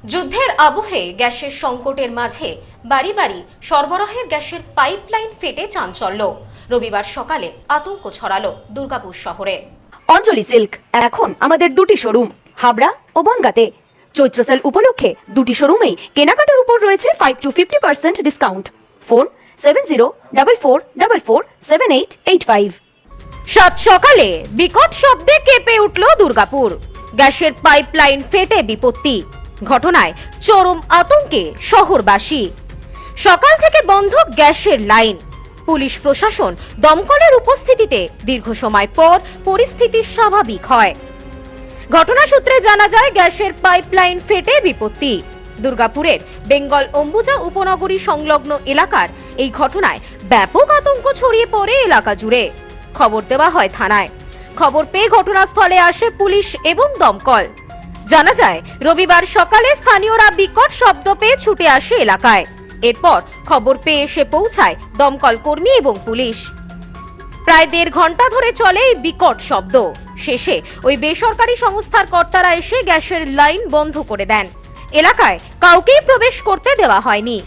যুদ্ধের আবহে গ্যাসের সংকটের মাঝে বাড়ি বাড়ি সরবরাহের গ্যাসের পাইপলাইন ফেটে চাঞ্চল্য। রবিবার সকালে আতঙ্ক ছড়ালো দুর্গাপুর শহরে। অঞ্জলি সিল্ক এখন আমাদের দুটি শোরুম হাবড়া ও বনগাঁতে। চৈত্র সেল উপলক্ষে দুটি শোরুমেই কেনাকাটার উপর রয়েছে 5 to 50% ডিসকাউন্ট। ফোন 7044447885। সাত সকালে বিকট শব্দে কেঁপে উঠল দুর্গাপুর। গ্যাসের পাইপলাইন ফেটে বিপত্তি। ঘটনায় চরম আতঙ্কে শহরবাসী। সকাল থেকে বন্ধ গ্যাসের লাইন। পুলিশ প্রশাসন দমকলের উপস্থিতিতে দীর্ঘ সময় পর পরিস্থিতি স্বাভাবিক হয়। ঘটনা সূত্রে জানা যায় গ্যাসের পাইপলাইন ফেটে বিপত্তি। দুর্গাপুরের বেঙ্গল অম্বুজা উপনগরী সংলগ্ন এলাকার এই ঘটনায় ব্যাপক আতঙ্ক ছড়িয়ে পড়ে এলাকা জুড়ে। খবর দেওয়া হয় থানায়। খবর পেয়ে ঘটনাস্থলে আসে পুলিশ এবং দমকল। জানা যায় রবিবার সকালে স্থানীয়রা বিকট শব্দ পেয়ে ছুটে আসে এলাকায়। এরপর খবর পেয়ে এসে পৌঁছায় দমকল কর্মী এবং পুলিশ। প্রায় 1.5 ঘন্টা ধরে চলে এই বিকট শব্দ। শেষে ওই বেসরকারি সংস্থার কর্তারা এসে গ্যাসের লাইন বন্ধ করে দেন। এলাকায় কাউকেই প্রবেশ করতে দেওয়া হয়নি।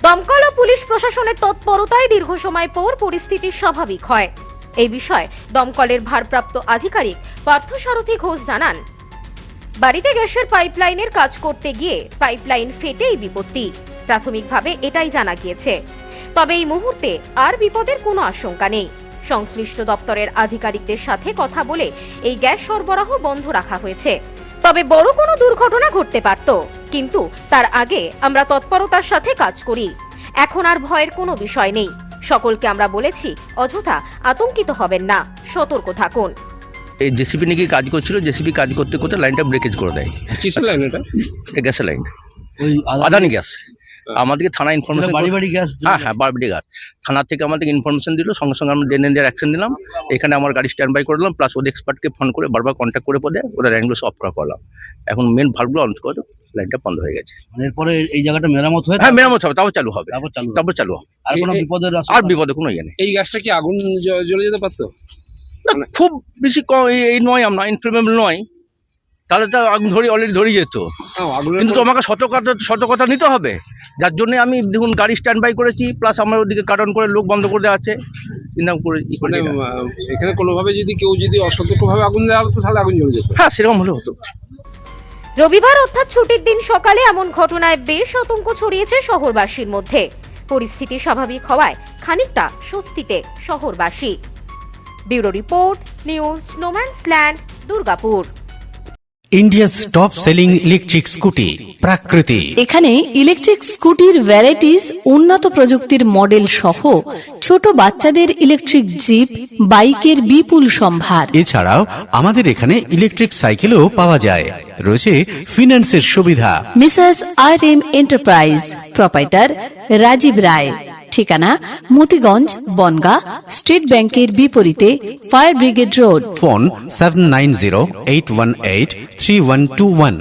দমকল ও পুলিশ প্রশাসনের তৎপরতায় দীর্ঘ সময় পর পরিস্থিতি স্বাভাবিক হয়। এই বিষয়ে দমকলের ভারপ্রাপ্ত আধিকারিক পার্থসারথী ঘোষ জানান, বাড়িতে গ্যাসের পাইপলাইনের কাজ করতে গিয়ে পাইপলাইন ফেটেই বিপত্তি। প্রাথমিকভাবে এটাই জানা গিয়েছে। তবে এই মুহূর্তে আর বিপদের কোনো আশঙ্কা নেই। সংশ্লিষ্ট দপ্তরের আধিকারিকদের সাথে কথা বলে এই গ্যাস সরবরাহ বন্ধ রাখা হয়েছে। তবে বড় কোনো দুর্ঘটনা ঘটতে পারত, কিন্তু তার আগে আমরা তৎপরতার সাথে কাজ করি। এখন আর ভয়ের কোনো বিষয় নেই। সকলকে আমরা বলেছি অযথা আতঙ্কিত হবেন না, সতর্ক থাকুন। এই জেসিপি নাকি কাজ করছিল, জেসিপি কাজ করতে করতে লাইনটা ব্রেকেজ করে দেয়। কিসের লাইন এটা? এটা গ্যাসের লাইন, ওই আদানি গ্যাস। আমাদেরকে থানা ইনফরমেশন, বাড়ি বাড়ি গ্যাস। হ্যাঁ বাড়ি গ্যাস। থানা থেকে আমাদেরকে ইনফরমেশন দিল, সঙ্গে সঙ্গে আমরা ডেন্ডার অ্যাকশন নিলাম। এখানে আমার গাড়ি স্ট্যান্ড বাই করে দিলাম, প্লাস ওদের এক্সপার্টকে ফোন করে বারবার কন্ট্যাক্ট করে পদে ওরা লাইনগুলো অফ করা করলাম। এখন মেন ভালভগুলো অন করে লাইনটা বন্ধ হয়ে গেছে। এরপরে এই জায়গাটা মেরামত হয়ে, হ্যাঁ মেরামত হবে, তারপর চালু হবে। তারপর চালু হবে। আর কোনো বিপদের আর বিপদে কোনো ইয়ে নেই। এই গ্যাসটা কি আগুন জ্বলে যেতে পারতো? না, খুব বেশি এই নয়, আমরা ইনফ্লেমেবল নয়, তাহলে তো আগুন অলরেডি ধরে যেত। কিন্তু তোমাকে সতর্কতা নিতে হবে, যার জন্য আমি দেখুন গাড়ি স্ট্যান্ড বাই করেছি, প্লাস আমার ওদিকে কার্টন করে লোক বন্ধ করে দেওয়া আছে। এখানে কোনোভাবে যদি কেউ অসতর্কভাবে আগুন দেওয়া হতো তাহলে আগুন জ্বলে যেত। হ্যাঁ সেরকম হলে হতো। রবিবার অর্থাৎ ছুটির দিন সকালে এমন ঘটনায় বেশ আতঙ্ক ছড়িয়েছে শহরবাসীর মধ্যে। পরিস্থিতি স্বাভাবিক হওয়ায় খানিকটা স্বস্তিতে শহরবাসী। Bureau report, news no man's land, Durgapur. India's top selling electric scooty Prakriti. এখানে ইলেকট্রিক স্কুটির ভ্যারাইটিস, উন্নত প্রযুক্তির মডেল সহ ছোট বাচ্চাদের ইলেকট্রিক জিপ, বাইকের বিপুল সম্ভার। এছাড়াও আমাদের এখানে ইলেকট্রিক সাইকেলও পাওয়া যায়। রয়েছে ফিন্যান্সের সুবিধা। Mrs RM enterprise, proprietor Rajib Roy. ঠিকানা মতিগঞ্জ, বনগাঁ, স্টেট ব্যাংকের বিপরীতে, ফায়ার ব্রিগেড রোড। ফোন 7908183121।